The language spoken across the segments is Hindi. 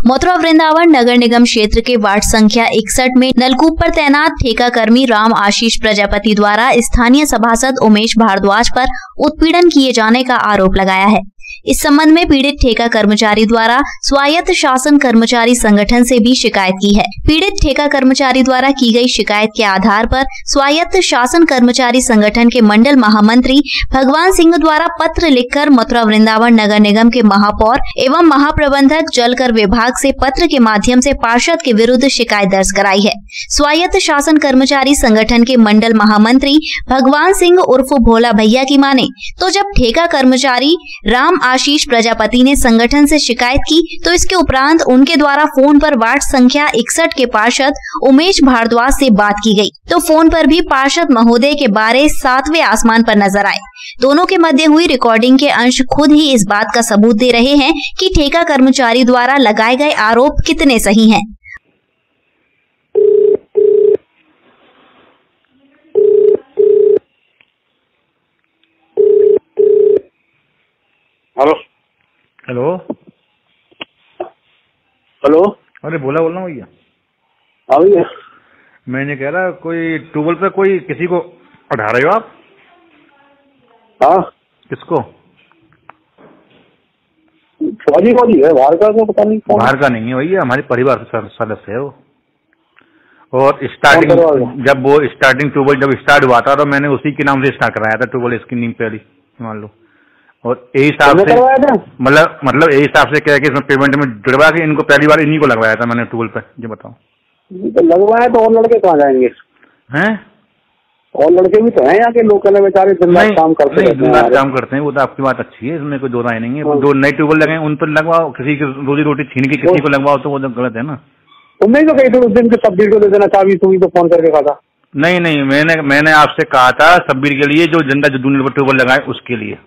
मथुरा वृंदावन नगर निगम क्षेत्र के वार्ड संख्या 61 में नलकूप पर तैनात ठेका कर्मी राम आशीष प्रजापति द्वारा स्थानीय सभासद उमेश भारद्वाज पर उत्पीड़न किए जाने का आरोप लगाया है। इस संबंध में पीड़ित ठेका कर्मचारी द्वारा स्वायत्त शासन कर्मचारी संगठन से भी शिकायत की है। पीड़ित ठेका कर्मचारी द्वारा की गई शिकायत के आधार पर स्वायत्त शासन कर्मचारी संगठन के मंडल महामंत्री भगवान सिंह द्वारा पत्र लिखकर मथुरा वृंदावन नगर निगम के महापौर एवं महाप्रबंधक जलकर विभाग से पत्र के माध्यम से पार्षद के विरुद्ध शिकायत दर्ज कराई है। स्वायत्त शासन कर्मचारी संगठन के मंडल महामंत्री भगवान सिंह उर्फ भोला भैया की माने तो जब ठेका कर्मचारी राम आशीष प्रजापति ने संगठन से शिकायत की तो इसके उपरांत उनके द्वारा फोन पर वार्ड संख्या 61 के पार्षद उमेश भारद्वाज से बात की गई तो फोन पर भी पार्षद महोदय के बारे 7वें आसमान पर नजर आए। दोनों के मध्य हुई रिकॉर्डिंग के अंश खुद ही इस बात का सबूत दे रहे हैं कि ठेका कर्मचारी द्वारा लगाए गए आरोप कितने सही हैं। Hello hello hello. अरे बोल रहा हूँ भैया। हाँ भैया। मैंने कह रहा कोई ट्यूबवेल पे कोई किसी को उठा रहे हो आप? हाँ। किसको? फौजी फौजी है बाहर का, तो पता नहीं कौन। बाहर का नहीं है भैया, हमारे परिवार का सदस्य है वो। और स्टार्टिंग जब वो स्टार्टिंग ट्यूबवेल जब स्टार्ट हुआ था तो मैंने उसी के नाम से स्टार्ट कराया था ट्यूबवेल, इसकी नींव पहली मान लो। और यही हिसाब से मतलब यही हिसाब से क्या है कि इसमें पेमेंट में जुड़वा के इनको पहली बार इन्हीं को लगवाया था मैंने ट्यूबवेल पे। ये बताओ तो लगवाया तो और लड़के कहाँ जाएंगे हैं? और लड़के भी तो हैं यहाँ के लोकल है बेचारे, दिन रात काम करते हैं। दिन रात काम करते हैं, वो तो आपकी बात अच्छी है, इसमें कोई दो राय नहीं है। जो नए ट्यूबवेल लगे उन पर लगवाओ, किसी की रोजी रोटी छीन के किसी को लगवाओ तो वो तो गलत है ना। तुमने तो कही थी उस दिन के सब्बीर को दे देना चाबी, तुम तो फोन करके कहा था। नहीं मैंने आपसे कहा था सब्बीर के लिए जो जनता जूनियर पर ट्यूबवेल लगाए उसके लिए।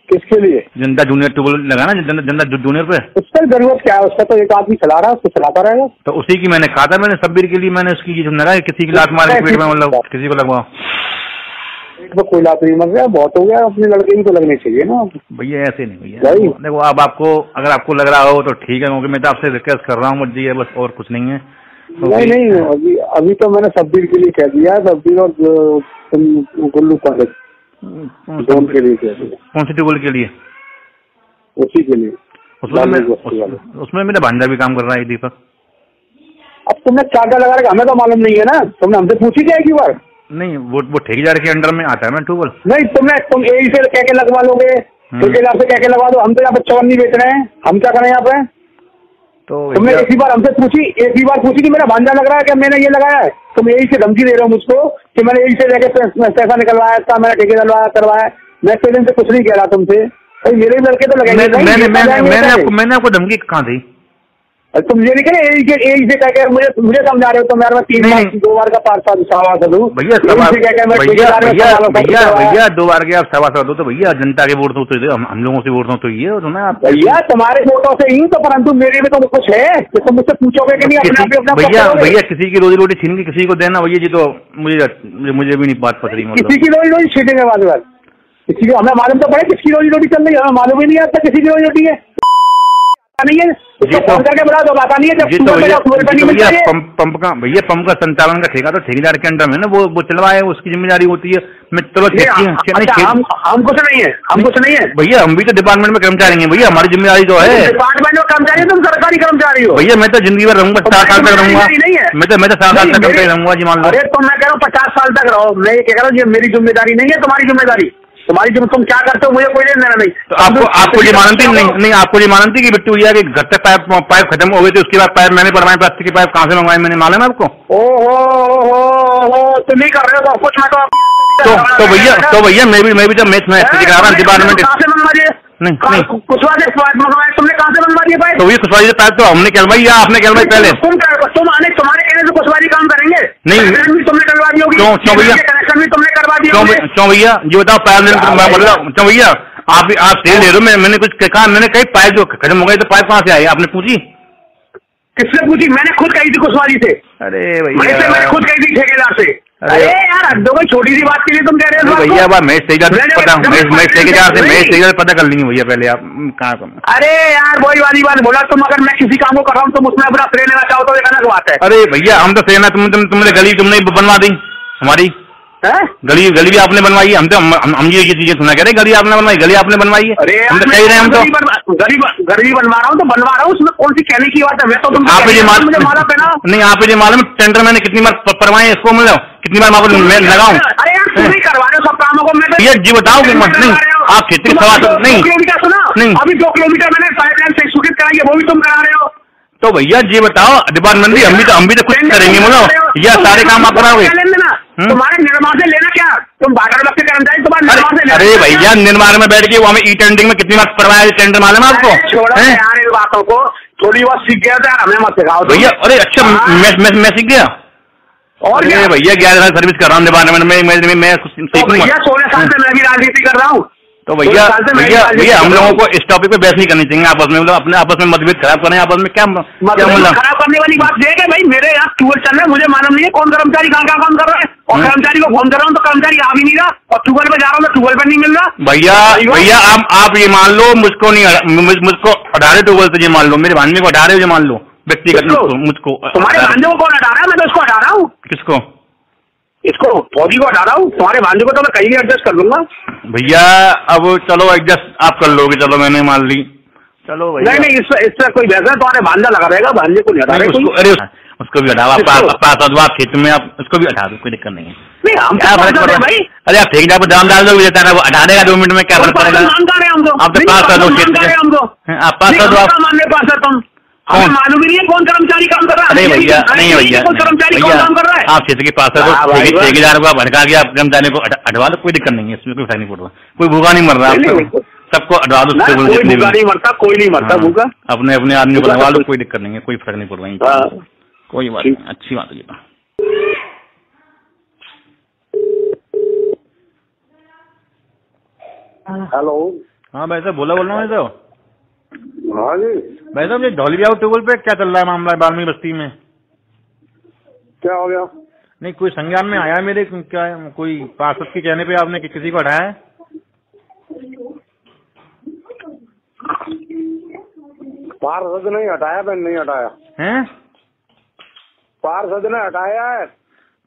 किसके लिए? जनता जूनियर ट्यूबवेल लगा ना, जनता जूनियर पे। उसका जरूरत क्या है? उसका तो एक आदमी चला रहा है, उसको चलाता रहेगा। तो उसी की मैंने कहा था, मैंने सब्बीर के लिए मैंने उसकी लगा किसी की लात मार के पेट में मतलब किसी को लगवाओ। तो कोई लात नहीं मर गया, बहुत हो गया, अपने लड़के भी तो लगने चाहिए ना भैया। ऐसे नहीं भैया, देखो अब आपको अगर आपको लग रहा हो तो ठीक है, क्योंकि मैं तो आपसे रिक्वेस्ट कर रहा हूँ मुझे, बस और कुछ नहीं है। नहीं अभी तो मैंने सब्बीर के लिए कह दिया, सब्बीर और गुल्लू कॉलेज दोनों के लिए। कौन सी ट्यूबवेल के लिए? उसी के लिए। उसमें मेरा भांजा भी काम कर रहा है दीपक। अब तुमने क्या क्या लगा रखा हमें तो मालूम नहीं है ना, तुमने हमसे पूछी क्या एक बार? नहीं वो ठेकेदार के अंडर में आता है ना ट्यूबवेल। नहीं तुम यही से कह के लगवा लोगे, ठेकेदार से कह के लगवा दो। हम तो यहाँ पे चवन नहीं बेच रहे हैं, हम क्या करें यहाँ पे? तो तुमने एक ही बार हमसे पूछी, एक ही बार पूछी कि मेरा भांजा लग रहा है क्या, मैंने ये लगाया है? तुम यही से धमकी दे रहे हो मुझको कि मैंने यही से जाके पैसा निकलवाया था, मैंने ठेकेदार करवाया। मैं पेरेंट से कुछ नहीं कह रहा तुमसे, मेरे लड़के तो लगेंगे। मैंने आपको धमकी कहाँ दी? तुम ये नहीं कह रहे से कह मुझे समझा रहे हो तो मैं 3 बार 2 बार का पार्षद सभासद हूँ भैया। 2 बार के आप सभासद हो तो भैया जनता के वोट तो हम लोगों से वोट तो ये हो ना आप भैया, तुम्हारे वोटों से ही तो, परंतु मेरे में तो कुछ है कि तुम मुझसे पूछोगे कि नहीं? भैया किसी की रोजी रोटी छीन के किसी को देना भैया जी, तो मुझे भी नहीं बात पता रही। किसी की रोजी रोटी छीनेंगे बाद किसी को हमें मालूम तो पड़े किसकी रोजी रोटी चल रही है, हमें मालूम ही नहीं आता किसी की रोजी रोटी है नहीं है। करके बता दो, आता नहीं है जब पंप का संचालन का ठेका तो ठेकेदार के अंडर में ना, वो चलवाए उसकी जिम्मेदारी होती है। चलो हम कुछ नहीं है, हम कुछ नहीं है भैया, हम भी तो डिपार्टमेंट में कर्मचारी हैं भैया, हमारी जिम्मेदारी तो है। डिपार्टमेंट में कर्मचारी, तुम सरकारी कर्मचारी हो भैया। मैं तो जिंदगी भर रहूंगा, 7 साल तक रहूंगा। मैं तो 7 साल तक रहूंगा जी मान लो। अरे तो मैं कह रहा हूँ 50 साल तक रहो, मैं ये कह रहा हूँ ये मेरी जिम्मेदारी नहीं है, तुम्हारी जिम्मेदारी। तुम क्या करते हो मुझे कोई लेना नहीं। तो आपको ये मानती नहीं आपको ये मानती कि बिट्टू भैया के घर तक पाइप खत्म हो गए थे, उसके बाद पाइप मैंने पड़वाए, प्लास्टिक की पाइप कहाँ से मंगवाए मैंने मालूम है आपको? ओहो तुम नहीं कर रहे हो कुछ। मैं तो भैया मैं भी जब मैच करा रहा हूँ डिपार्टमेंट नहीं कुशवाहा से मंगवाए, तुमने कहाँ से मंगवा दिया पाइप? तो ये कुशवाहा से पाइप तो हमने कहलवाई या आपने कहलवाई पहले? तुम आने तुम्हारे कहने से कुशवाहा काम करेंगे नहीं, तुमने करवा दी होगी। क्यों भैया? कनेक्शन भी तुमने करवा दिया। क्यों भैया ये बताओ? क्यों भैया आप तेल दे दो, मैंने कुछ कहा? मैंने कही पाइप जो खत्म हो गई तो पाइप कहाँ से आई? आपने पूछी? किससे पूछी? मैंने खुद कही थी कुशवाहा से। अरे भैया मैंने खुद कही थी ठेकेदार से। अरे यार हद हो गई, छोटी सी बात के लिए तुम कह रहे हो भैया। मैं पता कर लेंगे भैया, पहले आप कहाँ। अरे यार वही वाली बात बोला तुम, अगर मैं किसी काम को कर रहा हूँ तुम उसमें अपना श्रेय लेना चाहो तो एक अलग बात है। अरे भैया हम तो श्रेय, तुमने गली तुमने बनवा दी हमारी, गली भी आपने बनवाई है। हम तो हम ये चीजें सुना कह रहे, गली आपने बनवाई, गली आपने बनवाई है। अरे हम तो कह रहे हैं, हम तो गली बनवा रहा हूँ तो बनवा रहा हूँ, उसमें कौन सी कहने की बात है। मैं तो तुम मुझे माला पहना नहीं, आप ये मालूम टेंडर मैंने कितनी बार परवाए इसको, मतलब कितनी बार मैं लगाऊं। अरे यार तुम ही करवा रहे हो सब कामों को। मैं भैया जी बताओ, नहीं आप क्षेत्र की सभा नहीं, सुना नहीं, अभी 2 किलोमीटर मैंने पाइपलाइन से स्वीकृत कराई है, वो भी तुम करा रहे हो। तो भैया जी बताओ डिपार्टमेंट हम भी तो कुछ करेंगे, बोलो या सारे काम आप कराओगे। तुम्हारे निर्माण से लेना क्या, तुम भागर वक्त के कर्मचारी तुम्हारे निर्माण से लेना। अरे भैया निर्माण में बैठ के वो हमें ई टेंडरिंग में कितनी बार करवाया टेंडर, मालूम है आपको। छोड़ो यार इन बातों को, थोड़ी बहुत सीख गया था, हमें मत सिखाओ भैया। अरे अच्छा मैं सीख गया और क्या भैया, 11 साल सर्विस कर रहा हूँ डिपार्टमेंट में, मैं सीखूंगा। 16 साल से मैं भी राजनीति कर रहा हूँ। तो भैया हम लोगों को इस टॉपिक पे बहस नहीं करनी चाहिए आपस में, मतलब अपने आपस में मतभेद खराब करें आपस में, क्या मतलब खराब करने वाली बात ये है भाई, मेरे यहाँ ट्यूबवेल चल रहे हैं, मुझे मालूम नहीं है कौन कर्मचारी कहाँ क्या काम कर रहा है, और कर्मचारी को फोन कर रहा हूँ तो कर्मचारी आ भी नहीं रहा, और ट्यूबवेल पे जा रहा हूँ तो ट्यूबवेल पे नहीं मिल रहा। भैया आप ये मान लो, मुझको नहीं, मुझको हटा रहे ट्यूबवेल से, ये मान लो मेरे भांजे को हटा रहे हो, ये मान लो व्यक्तिगत मुझको। तुम्हारे भांजे को कौन हटा रहा है, मैं तो उसको हटा रहा हूँ। किसको? इसको फौजी को हटा रहा हूँ, तुम्हारे भांजे को तो मैं कहीं भी एडजस्ट कर लूंगा। भैया अब चलो एडजस्ट आप कर लोगे, चलो मैंने मान ली, चलो भैया। नहीं इससे कोई वैसा तुम्हारे भांजा लगा रहेगा, भांजे को नहीं हटा रहे। अरे उसको भी हटाओ, आप खेत में आप उसको भी हटा दो, कोई दिक्कत नहीं है। नहीं हम क्या फर्क पड़ रहा है भाई। अरे आप ठेकेदार को दाम डाल दो, वो हटा देगा 2 मिनट में, क्या फर्क पड़ेगा। आप तो पास कर दो खेत में, आप पास कर दो, आप मानने पास है तुम, हमें मालूम ही नहीं है कौन कर्मचारी काम कर रहा है। नहीं भैया नहीं भैया, कौन कर्मचारी कौन काम कर रहा है। आप क्षेत्र के पास ठेकेदार को आप भड़का के आप कर्मचारी को हटवा दो, कोई दिक्कत नहीं है, इसमें कोई फर्क नहीं पड़ रहा, कोई भूखा नहीं मर रहा, सबको हटवा दो, कोई नहीं मरता, कोई नहीं मरता भूखा, अपने अपने आदमी को लगवा लो, कोई दिक्कत नहीं है, कोई फर्क नहीं पड़ रहा है, कोई बात नहीं, अच्छी बात है। हेलो हाँ भाई साहब, बोल रहा हूँ तो। हाँ जी भाई साहब, ये ढोलियाऊ ट्यूबवेल पे क्या चल रहा है मामला वाल्मीकि बस्ती में? क्या हो गया? नहीं कोई संज्ञान में आया मेरे, क्या कोई पार्षद के कहने पे आपने किसी को हटाया है? पार्षद नहीं हटाया, मैं नहीं हटाया हैं? पार्षद ने हटाया है।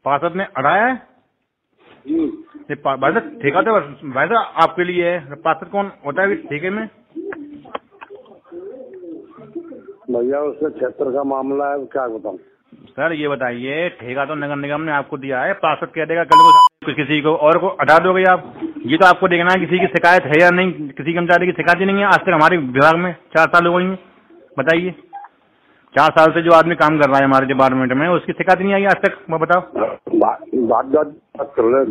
पार्षद ने हटाया है? भाई साहब ठेका तो भाई साहब आपके लिए है, पार्षद कौन होता है ठेके में? भैया उसके क्षेत्र का मामला है, क्या बताऊं सर। ये बताइए, ठेका तो नगर निगम ने आपको दिया है, पार्षद कह देगा कल को किसी को और को हटा दोगे आप। ये तो आपको देखना है किसी की शिकायत है या नहीं, किसी कर्मचारी की शिकायत ही नहीं है आज तक हमारे विभाग में, 4 साल हो गई है। बताइए 4 साल से जो आदमी काम कर रहा है हमारे डिपार्टमेंट में, उसकी शिकायत नहीं आई आज तक, मैं बताओ। बात कर रहे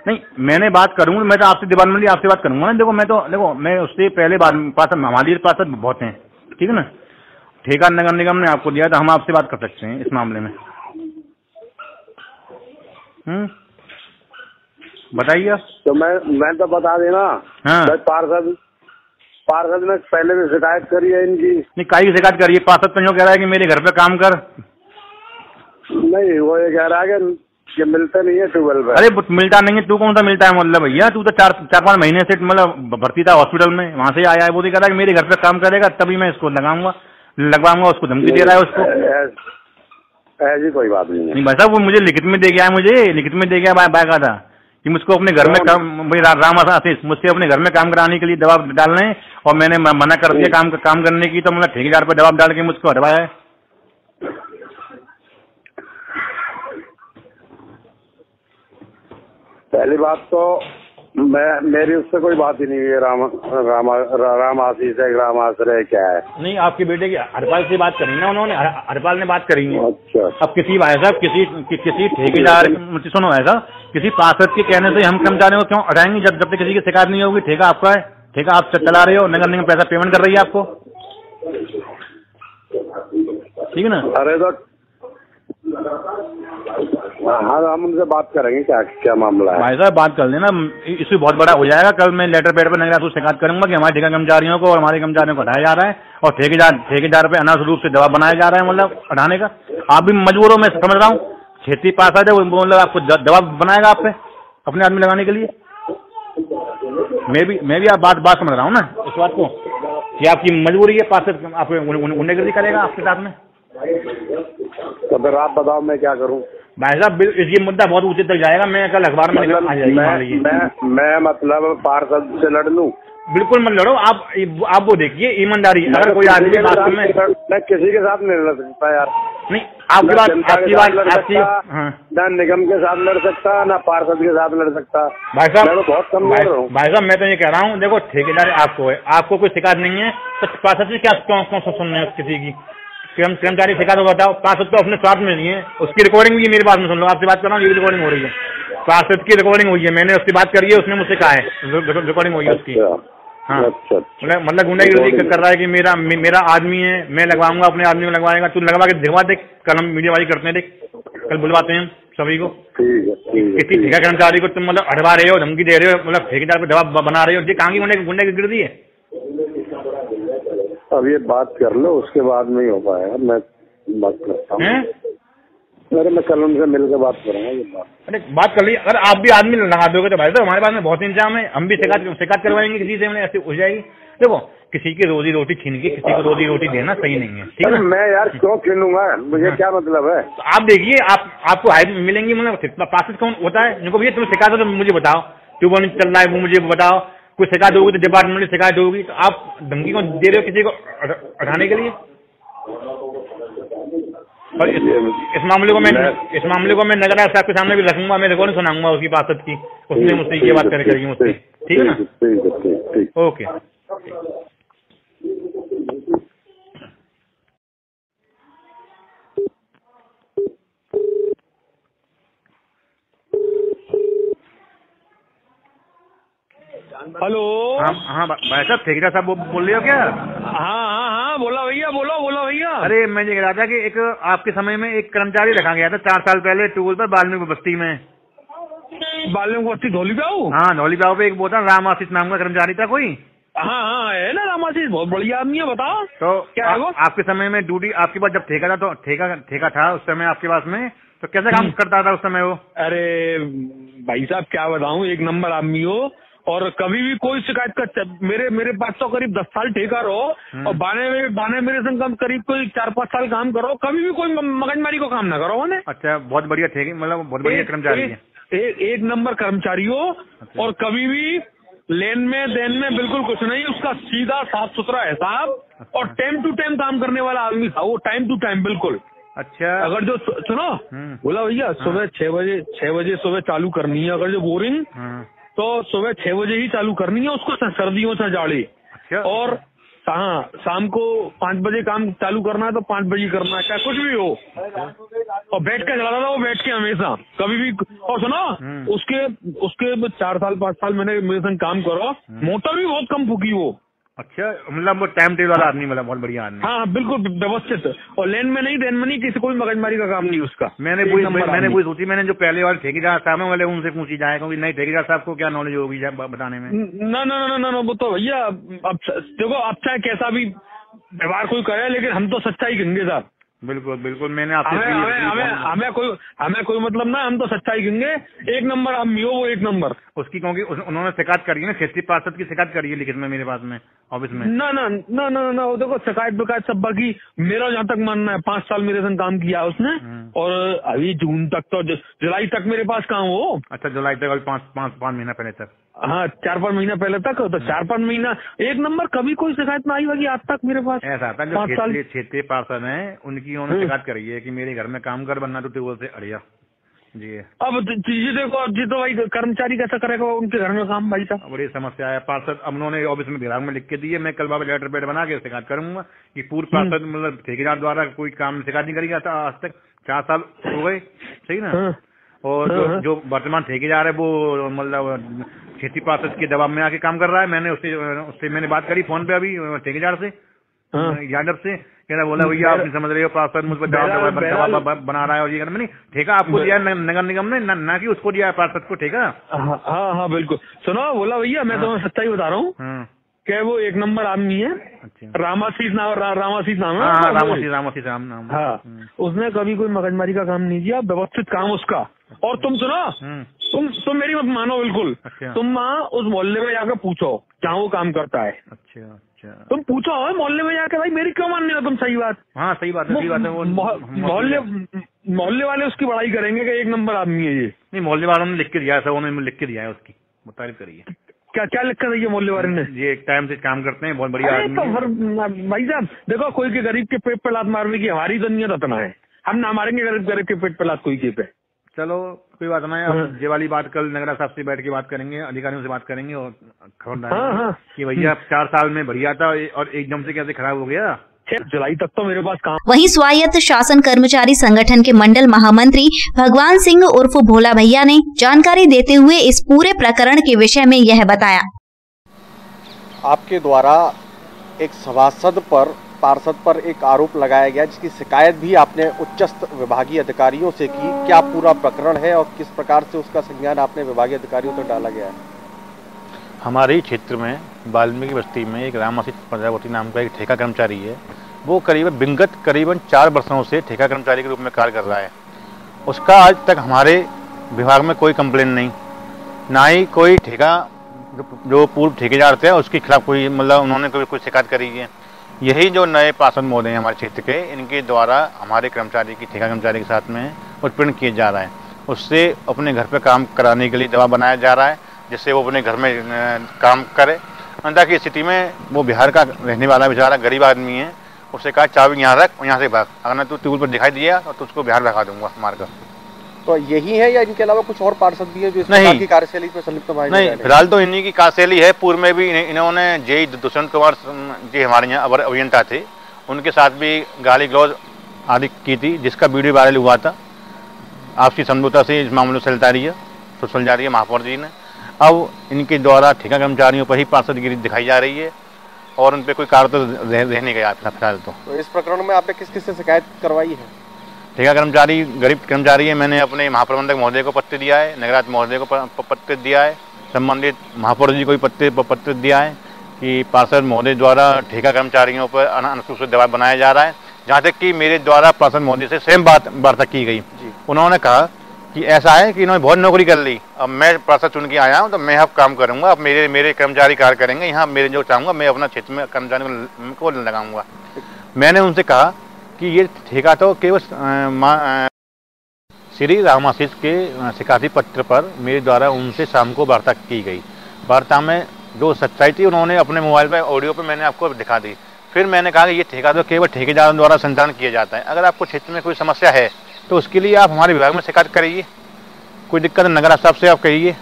नहीं, मैंने बात करूंगा, मैं तो आपसे डिपार्टमेंट आपसे बात करूंगा ना। देखो मैं उससे पहले पार्षद हमारे पार्षद बहुत हैं, ठीक है ना। ठेका नगर निगम ने आपको दिया तो हम आपसे बात कर सकते हैं इस मामले में। बताइए। तो मैं तो बता देना। हाँ पार्षद ने पहले भी शिकायत करी है इनकी। नहीं काई की शिकायत करी है? पार्षद तो कह रहा है कि मेरे घर पे काम कर। नहीं वो ये कह रहा है कि मिलते नहीं है ट्यूबवेल पे। अरे मिलता नहीं है, तू कौन सा मिलता है मतलब भैया? तू तो 4-5 महीने से मतलब भर्ती था हॉस्पिटल में, वहाँ से आया है। वो तो कह रहा है कि मेरे घर पे काम करेगा तभी मैं इसको लगवाऊंगा, उसको धमकी दे रहा है उसको। ऐसी कोई बात नहीं भाई साहब, वो मुझे लिखित में दे गया है, मुझे लिखित में दे गया बायका था कि मुझको अपने घर में काम, राम आशीष मुझसे अपने घर में काम कराने के लिए दबाव डालने, और मैंने मना कर दिया काम करने की, तो मतलब ठेकेदार पर दबाव डाल के मुझको हटवाया है। पहली बात तो मेरी उससे कोई बात ही नहीं है। राम आशीष है, राम आश्रय क्या है? नहीं, आपके बेटे की हरपाल से बात करी ना उन्होंने, हरपाल ने बात करी है। अच्छा। अब किसी भाई साहब किसी ठेकेदार, सुनो ऐसा, किसी पार्षद के कहने से हम कर्मचारियों को क्यों हटाएंगे जब तक किसी की शिकायत नहीं होगी? ठेका आपका है, ठेका आप चला रहे हो, नगर निगम पैसा पेमेंट कर रही है आपको, ठीक है ना? अरे तो हाँ, हम उनसे बात करेंगे क्या मामला है। भाई साहब बात कर लेना, इशू बहुत बड़ा हो जाएगा। कल मैं लेटर पैड पर नगर शिकायत करूंगा कि हमारे ठेका कर्मचारियों को और हमारे कर्मचारियों को हटाया जा रहा है, और ठेकेदार पे अनावश्यक रूप से दबाव बनाया जा रहा है, मतलब हटाने का। आप भी मजबूर हो, मैं समझ रहा हूँ, क्षेत्रीय पार्षद है, वो मतलब आपको दबाव बनाएगा आप पे अपने आदमी लगाने के लिए। मैं भी आप बात समझ रहा हूँ ना उस बात को कि आपकी मजबूरी है, पार्षद आप गुंडागर्दी करेगा आपके साथ में। तो फिर आप बताओ मैं क्या करूँ भाई साहब, ये मुद्दा बहुत ऊंचे तक जाएगा। मैं कल अखबार में आ जाएगी। मैं मतलब पार्षद से लड़ लूँ? बिल्कुल मत लड़ो आप वो देखिए ईमानदारी। अगर कोई आदमी वास्तव में, मैं किसी के साथ नहीं लड़ सकता यार। नहीं आपकी बात ना निगम के साथ लड़ सकता, ना पार्षद के साथ लड़ सकता। भाई साहब मैं तो बहुत कम लड़ रहा हूँ। भाई साहब मैं तो ये कह रहा हूँ, देखो ठेकेदार आपको है, आपको कोई शिकायत नहीं है तो पार्षद से क्या कौन सुनना है किसी की? कर्मचारी शिकायत को बताओ, पार्षद तो अपने स्वार्थ में नहीं है। उसकी रिकॉर्डिंग भी मेरी बात में सुन लो, आपसे बात कर रहा हूँ, ये भी रिकॉर्डिंग हो रही है, पार्षद की रिकॉर्डिंग हुई है, मैंने उससे बात करी है, उसने मुझसे कहा है रिकॉर्डिंग हुई है उसकी। हाँ मतलब गुंडागर्दी कर रहा है कि मेरा आदमी है, मैं लगवाऊंगा, अपने आदमी में लगवाएगा, तू लगवा के दिखवा दे, कल हम मीडियाबाजी करते हैं, देख कल बुलवाते हैं सभी को। किसी ठेका कर्मचारी को तुम मतलब अड़वा रहे हो, धमकी दे रहे हो, मतलब ठेकेदार पर दबाव बना रहे हो, ये कहाँ की गुंडागर्दी है? अब ये बात कर लो, उसके बाद नहीं हो पाएगा। मैं बात करता हूँ, अरे मैं कल उनसे मिलकर बात करूँगा ये बात। अरे बात कर ली, अगर आप भी आदमी लगा दोगे तो भाई साहब हमारे पास में बहुत इंतजाम है, हम भी शिकायत करवाएंगे किसी से, ऐसे हो जाएगी। देखो किसी की रोजी रोटी छीन के किसी को रोजी रोटी देना सही नहीं है, ठीक है? मैं यार क्यों छीनूंगा, मुझे क्या मतलब है? तो आप देखिए, आपको हाइट मिलेंगी, मतलब पार्षद कौन होता है जिनको भैया तुम शिकायत हो तो मुझे बताओ, क्यों नहीं चल रहा है वो मुझे बताओ। कोई शिकायत होगी तो डिपार्टमेंट में शिकायत होगी, तो आप धमकी को दे रहे हो किसी को हटाने के लिए? और इस मामले को मैं नगर आयुक्त साहब के सामने भी रखूंगा, मैं रिकॉर्डिंग सुनाऊंगा उसकी पार्षद की, उसने मुझसे ये बात करेगी मुझसे, ठीक है ना? ओके। हेलो। हाँ भाई साहब ठेकेदार साहब बोल रहे हो क्या? हाँ बोला भैया, बोलो भैया। अरे मैं ये कह रहा था कि एक आपके समय में एक कर्मचारी रखा गया था 4 साल पहले टूल पर वाल्मीकि बस्ती में। वाल्मीकि बस्ती धौलीबाऊ? हाँ धौलीबाऊ पे एक वो था राम आशीष नाम का कर्मचारी था कोई। हाँ है ना राम आशीष, बहुत बढ़िया आदमी है। बताओ तो क्या है वो? आपके समय में ड्यूटी आपके पास जब ठेका था तो ठेका था उस समय आपके पास में, तो कैसे काम करता था उस समय वो? अरे भाई साहब क्या बताऊँ, एक नंबर आदमी हो, और कभी भी कोई शिकायत का मेरे पास तो करीब 10 साल ठेका रहो और बाने मेरे संग करीब कोई 4-5 साल काम करो, कभी भी कोई मगजमारी को काम ना करो मैंने। अच्छा, बहुत बढ़िया ठेके, मतलब बहुत बढ़िया कर्मचारी है, एक नंबर कर्मचारी हो। अच्छा। और कभी भी लेन में देन में बिल्कुल कुछ नहीं, उसका सीधा साफ सुथरा हिसाब। अच्छा। और टाइम टू टाइम काम करने वाला आदमी था वो, टाइम टू टाइम बिल्कुल। अच्छा। अगर जो सुनो बोला भैया सुबह 6 बजे सुबह चालू करनी है, अगर जो बोरिंग तो सुबह 6 बजे ही चालू करनी है उसको, सर्दियों से जाड़े। अच्छा। और हाँ शाम को 5 बजे काम चालू करना है तो 5 बजे करना है, चाहे कुछ भी हो। और बैठ के चलाता था वो, बैठ के हमेशा कभी भी। और सुनो उसके 4 साल 5 साल मैंने मेरे संग काम करो, मोटर भी बहुत कम फूकी वो। अच्छा, मतलब वो टाइम टेबल वाला आदमी, मतलब बहुत बढ़िया आदमी। हाँ बिल्कुल व्यवस्थित, और लेन में नहीं देन में नहीं, किसी कोई मगजमारी का काम नहीं उसका। मैंने वही सोची, मैंने जो पहले वाले ठेकेदार साहब वाले उनसे पूछी जाए, क्योंकि नए ठेकेदार साहब को क्या नॉलेज होगी बताने में। ना वो तो भैया अब देखो, आप चाहे कैसा भी व्यवहार कोई करे, लेकिन हम तो सच्चाई कहेंगे साहब। बिल्कुल मैंने आपसे हमें कोई मतलब ना, हम तो सच्चाई कहेंगे। एक नंबर आदमी हो वो, एक नंबर। उसकी क्योंकि उन्होंने शिकायत करी है ना, क्षेत्रीय पार्षद की शिकायत करी है लिखित में मेरे पास में ऑफिस में। ना वो देखो शिकायत सब बाकी, मेरा जहाँ तक मानना है 5 साल मेरे संग काम किया उसने, और अभी जून तक तो जुलाई तक मेरे पास काम हो। अच्छा, जुलाई तक, अभी 5 महीना पहले तक। हाँ 4-5 महीना पहले तक, तो 4-5 महीना एक नंबर, कभी कोई शिकायत ना आई होगी आज तक मेरे पास। ऐसा था जो क्षेत्रीय पार्षद है उनकी उन्होंने शिकायत करी है कि मेरे घर में काम कर, बनना तो टेबल से अड़िया जी। अब जी देखो जी, तो भाई कर्मचारी कैसा करेगा उनके घर में काम भाई साहब? बड़ी समस्या है। पार्षद अब उन्होंने ऑफिस में विभाग में लिख के दिए, मैं कल बाबा लेटर पेड बना के शिकायत करूंगा कि पूर्व पार्षद मतलब ठेकेदार द्वारा कोई काम शिकायत नहीं करी था आज तक, 4 साल हो गए, सही ना। और जो वर्तमान ठेकेदार है वो मतलब क्षेत्रीय पार्षद के दबाव में आके काम कर रहा है। मैंने उससे मैंने बात करी फोन पे अभी ठेकेदार से, यादव से, कहना बोला भैया आप नहीं समझ रहे हो, पार्षद मुझ पर दबाव बना रहा है, और ये नहीं, ठेका आपको दिया है नगर निगम ने, ना कि उसको दिया है पार्षद को ठेका। हाँ बिल्कुल। सुनो बोला भैया, मैं तुम्हें सच्चाई बता रहा हूँ, क्या वो एक नंबर आदमी है। अच्छा। रामाशीष नाम है। रामाशीष नाम। हाँ, उसने कभी कोई मगजमारी का काम नहीं किया, व्यवस्थित काम उसका। और तुम सुनो, तुम मेरी मत मानो बिल्कुल। अच्छा। तुम उस मोहल्ले में जाकर पूछो क्या वो काम करता है। अच्छा। तुम पूछो मोहल्ले में जाकर, भाई मेरी क्यों मानने हो तुम। सही बात। हाँ सही बात है। वो मोहल्ले वाले उसकी बड़ाई करेंगे कि एक नंबर आदमी है ये। नहीं, मोहल्ले वालों ने लिख के दिया है, सब उन्होंने लिख के दिया है, उसकी तारीफ करिए। क्या लिख कर दिया मोहल्ले वाले ने? ये एक टाइम से काम करते हैं, बहुत बढ़िया आदमी है। भाई साहब देखो, कोई के गरीब के पेट पे लात मारने की हमारी तो नियत इतना है, हम ना मारेंगे गरीब के पेट पे लात कोई के पे। चलो कोई बात नहीं, अब ये वाली बात कल नगरा साहब से बैठ के बात करेंगे, अधिकारियों से बात करेंगे और खबर डालेंगे कि भैया 4 साल में बढ़िया था और एकदम से कैसे खराब हो गया। जुलाई तक तो मेरे पास काम। वहीं स्वायत्त शासन कर्मचारी संगठन के मंडल महामंत्री भगवान सिंह उर्फ भोला भैया ने जानकारी देते हुए इस पूरे प्रकरण के विषय में यह बताया। आपके द्वारा एक सभासद पर, पार्षद पर एक आरोप लगाया गया, जिसकी शिकायत भी आपने उच्चस्थ विभागीय अधिकारियों से की। क्या पूरा प्रकरण है और किस प्रकार से उसका संज्ञान आपने विभागीय अधिकारियों तक डाला गया है? हमारे क्षेत्र में वाल्मीकि बस्ती में एक रामाशीष प्रजापति नाम का एक ठेका कर्मचारी है। वो करीबन 4 वर्षों से ठेका कर्मचारी के रूप में कार्य कर रहा है। उसका आज तक हमारे विभाग में कोई कंप्लेन नहीं, ना ही कोई ठेका जो पूर्व ठेकेदार थे उसके खिलाफ कोई उन्होंने कोई शिकायत करी है। यही जो नए पार्षद महोदय हैं हमारे क्षेत्र के, इनके द्वारा हमारे कर्मचारी की, ठेका कर्मचारी के साथ में उत्पीड़न किया जा रहा है। उससे अपने घर पे काम कराने के लिए दबाव बनाया जा रहा है, जिससे वो अपने घर में काम करे। अंधा की स्थिति में वो बिहार का रहने वाला बेचारा गरीब आदमी है। उससे कहा चाबी यहाँ रख, यहाँ से भाग, अगर मैं तू टेबल पर दिखाई दिया तो तुझको बिहार रखा दूंगा मारकर। तो यही है या इनके अलावा कुछ और पार्षद भी है जो इस प्रकार की कार्यशैली में संलिप्त भाई? नहीं, फिलहाल तो इन्हीं की कार्यशैली है। पूर्व में भी इन्होंने जेई दुष्यंत कुमार जी हमारे यहाँ अवर अभियंता थे, उनके साथ भी गाली गलौज आदि की थी, जिसका वीडियो वायरल हुआ था। आपसी समझौता से इस मामले से चलता रही है, तो सुल जा रही है महापौर जी ने। अब इनके द्वारा ठेका कर्मचारियों पर ही पार्षदगिरी दिखाई जा रही है और उन पर कोई कार्य तो रह नहीं गया फिलहाल। तो इस प्रकरण में आपने किस किस से शिकायत करवाई है? ठेका कर्मचारी गरीब कर्मचारी है। मैंने अपने महाप्रबंधक महोदय को पत्र दिया है, नगराध्यक्ष महोदय को पत्र दिया है, संबंधित महापौर जी को भी पत्र दिया है कि पार्षद महोदय द्वारा ठेका कर्मचारियों पर अनुसूचित दबाव बनाया जा रहा है। जहाँ तक कि मेरे द्वारा पार्षद महोदय से सेम वार्ता की गई। उन्होंने कहा कि ऐसा है कि इन्होंने बहुत नौकरी कर ली, अब मैं पार्षद चुन के आया हूँ तो मैं अब काम करूँगा, अब मेरे कर्मचारी कार्य करेंगे, यहाँ मेरे जो चाहूँगा मैं अपना क्षेत्र में कर्मचारी को लगाऊंगा। मैंने उनसे कहा कि ये ठेका तो केवल श्री रामाशीष के शिकायती पत्र पर मेरे द्वारा उनसे शाम को वार्ता की गई। वार्ता में जो सच्चाई थी उन्होंने अपने मोबाइल पर ऑडियो पर मैंने आपको दिखा दी। फिर मैंने कहा कि ये ठेका तो केवल ठेकेदारों द्वारा संचालन किया जाता है। अगर आपको क्षेत्र में कोई समस्या है तो उसके लिए आप हमारे विभाग में शिकायत करिए, कोई दिक्कत नगर साहब से आप कहिए।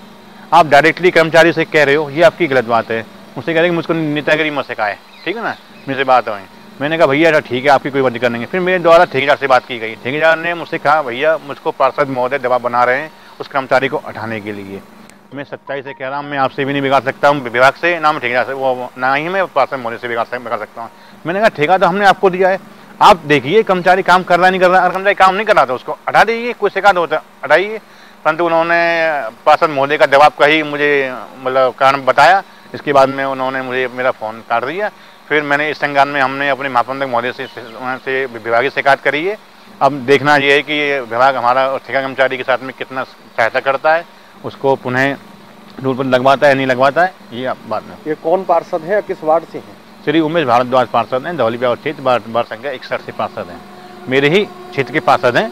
आप डायरेक्टली कर्मचारी से कह रहे हो, ये आपकी गलत बात है। मुझसे कह रहे कि मुझको नेतागिरी मत सिखाए, ठीक है ना, मेरे से बात हुई। मैंने कहा भैया ठीक है, आपकी कोई दिक्कत नहीं है। फिर मेरे द्वारा ठेकेदार से बात की गई। ठेकेदार ने मुझसे कहा भैया मुझको पार्षद महोदय दबाव बना रहे हैं उस कर्मचारी को हटाने के लिए। मैं सच्चाई से कह रहा हूँ, मैं आपसे भी नहीं बिगाड़ सकता हूँ विभाग से, ना मैं ठेकेदार से, वो ना ही मैं पार्षद महोदय से बिगाड़ सकता हूँ। मैंने कहा ठेका तो हमने आपको दिया है, आप देखिए कर्मचारी काम कर रहा नहीं कर रहा। अगर कर्मचारी काम नहीं कर रहा तो उसको हटा दीजिए, कोई शिकायत होता हटाइए। परंतु उन्होंने पार्षद महोदय का दबाव का ही मुझे कारण बताया। इसके बाद में उन्होंने मुझे मेरा फ़ोन काट दिया। फिर मैंने इस संज्ञान में हमने अपने महाप्रबंधक महोदय से विभागीय शिकायत करी है। अब देखना ये है कि ये विभाग हमारा ठेका कर्मचारी के साथ में कितना सहायता करता है, उसको पुनः रूल पर लगवाता है नहीं लगवाता है, ये बात में। ये कौन पार्षद है, किस वार्ड से है? श्री उमेश भारद्वाज पार्षद हैं, धौलीप्यावर क्षेत्र वार्ड संख्या 61 से पार्षद हैं। मेरे ही क्षेत्र के पार्षद हैं।